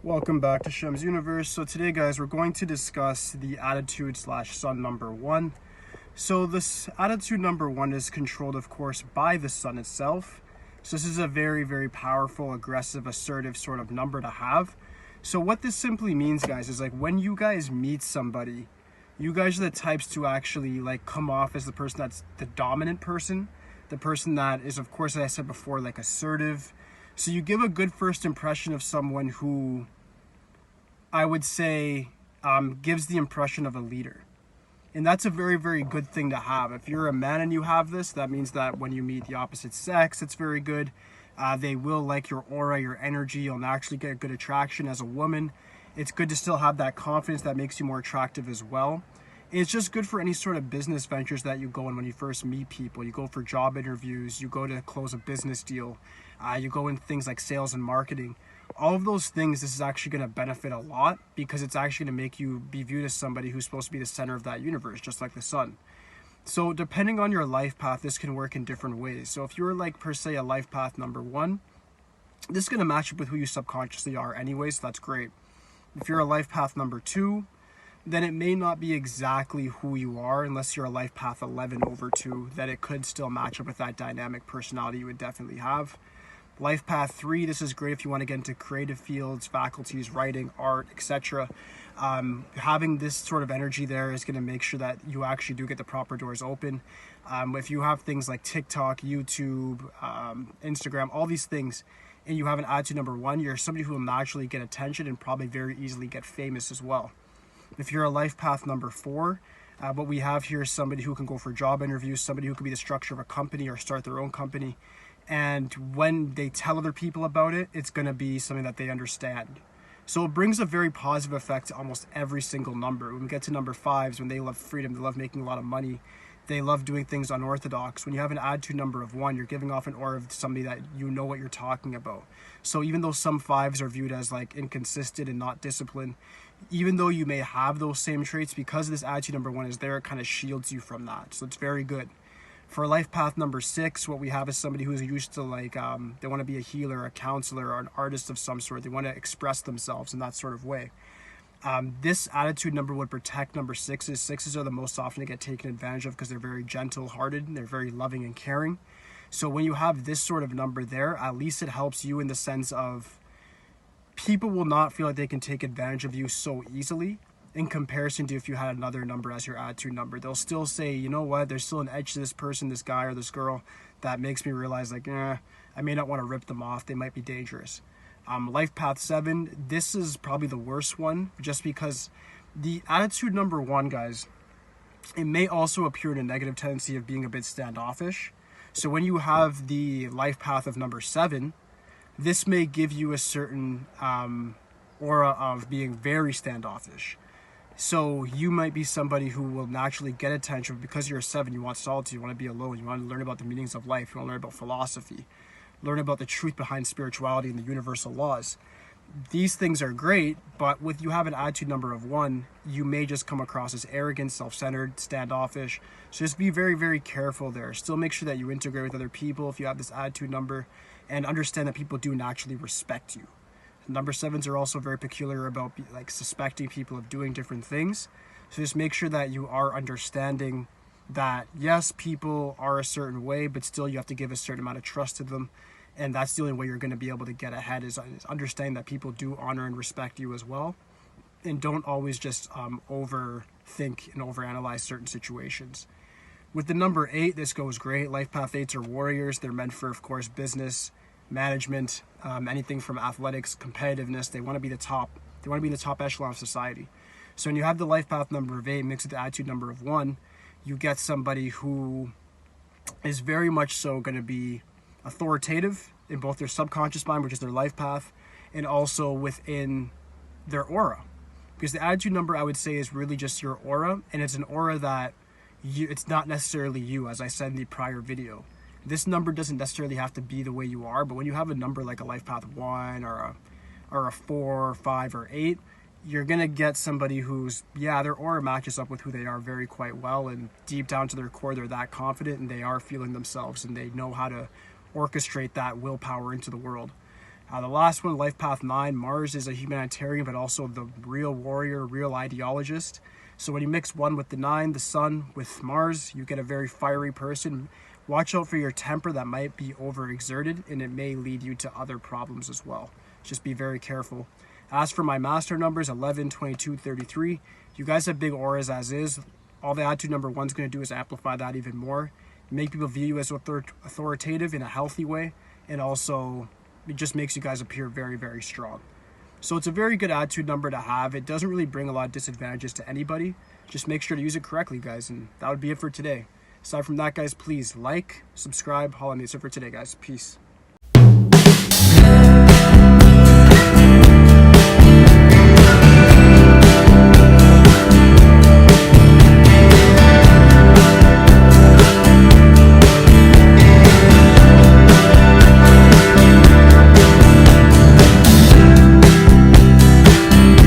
Welcome back to Shemsuniverse. So today, guys, we're going to discuss the attitude / sun number 1. So this attitude number 1 is controlled, of course, by the sun itself. So this is a very, very powerful, aggressive, assertive sort of number to have. So what this simply means, guys, is like when you guys meet somebody, you guys are the types to actually like come off as the person that's the dominant person, the person that is, of course, as I said before, like assertive. So you give a good first impression of someone who I would say gives the impression of a leader. And that's a very, very good thing to have. If you're a man and you have this, that means that when you meet the opposite sex, it's very good. They will like your aura, your energy. You'll naturally get good attraction. As a woman, it's good to still have that confidence that makes you more attractive as well. It's just good for any sort of business ventures that you go in when you first meet people. You go for job interviews, you go to close a business deal, you go in things like sales and marketing. All of those things, this is actually going to benefit a lot because it's actually going to make you be viewed as somebody who's supposed to be the center of that universe, just like the sun. So depending on your life path, this can work in different ways. So if you're like per se a life path number 1, this is going to match up with who you subconsciously are anyway, so that's great. If you're a life path number 2, then it may not be exactly who you are unless you're a life path 11 over 2, that it could still match up with that dynamic personality you would definitely have. Life path 3, this is great if you want to get into creative fields, faculties, writing, art, etc. Having this sort of energy there is going to make sure that you actually do get the proper doors open. If you have things like TikTok, YouTube, Instagram, all these things, and you have an attitude number 1, you're somebody who will naturally get attention and probably very easily get famous as well. If you're a life path number 4, what we have here is somebody who can go for job interviews, somebody who can be the structure of a company or start their own company. And when they tell other people about it, it's going to be something that they understand. So it brings a very positive effect to almost every single number. When we get to number 5s, when they love freedom, they love making a lot of money, they love doing things unorthodox. When you have an attitude number of 1, you're giving off an aura of somebody that you know what you're talking about. So even though some 5s are viewed as like inconsistent and not disciplined, even though you may have those same traits, because this attitude number 1 is there, it kind of shields you from that. So it's very good. For life path number 6, what we have is somebody who's used to like, they want to be a healer, a counselor, or an artist of some sort. They want to express themselves in that sort of way. This attitude number would protect number 6s. 6s are the most often to get taken advantage of because they're very gentle-hearted and they're very loving and caring. So when you have this sort of number there, at least it helps you in the sense of people will not feel like they can take advantage of you so easily in comparison to if you had another number as your attitude number. They'll still say, you know what, there's still an edge to this person, this guy or this girl that makes me realize like, I may not want to rip them off. They might be dangerous. Life path 7, this is probably the worst one just because the attitude number 1, guys, it may also appear in a negative tendency of being a bit standoffish. So when you have the life path of number 7, this may give you a certain aura of being very standoffish. So you might be somebody who will naturally get attention because you're a 7, you want solitude, you want to be alone, you want to learn about the meanings of life, you want to learn about philosophy, learn about the truth behind spirituality and the universal laws. These things are great, but with you have an attitude number of 1, you may just come across as arrogant, self-centered, standoffish. So just be very, very careful there. Still make sure that you integrate with other people if you have this attitude number and understand that people do naturally respect you. Number 7s are also very peculiar about like suspecting people of doing different things. So just make sure that you are understanding that yes, people are a certain way, but still you have to give a certain amount of trust to them. And that's the only way you're going to be able to get ahead is understanding that people do honor and respect you as well. And don't always just overthink and overanalyze certain situations. With the number 8, this goes great. Life path 8s are warriors. They're meant for, of course, business, management, anything from athletics, competitiveness. They want to be the top. They want to be in the top echelon of society. So when you have the life path number of 8 mixed with the attitude number of 1, you get somebody who is very much so going to be authoritative in both their subconscious mind, which is their life path, and also within their aura. Because the attitude number, I would say, is really just your aura, and it's an aura that it's not necessarily you, as I said in the prior video. This number doesn't necessarily have to be the way you are, but when you have a number like a life path 1 or a 4, 5, or 8, you're going to get somebody who's, their aura matches up with who they are very quite well, and deep down to their core, they're that confident and they are feeling themselves and they know how to orchestrate that willpower into the world. The last one, life path 9, Mars is a humanitarian, but also the real warrior, real ideologist. So when you mix 1 with the 9, the sun, with Mars, you get a very fiery person. Watch out for your temper that might be overexerted, and it may lead you to other problems as well. Just be very careful. As for my master numbers, 11, 22, 33, you guys have big auras as is. All the attitude number 1 is going to do is amplify that even more. Make people view you as authoritative in a healthy way, and also it just makes you guys appear very, very strong. So it's a very good attitude number to have. It doesn't really bring a lot of disadvantages to anybody. Just make sure to use it correctly, guys, and that would be it for today. Aside from that, guys, please like, subscribe, holla at me. That's it for today, guys. Peace.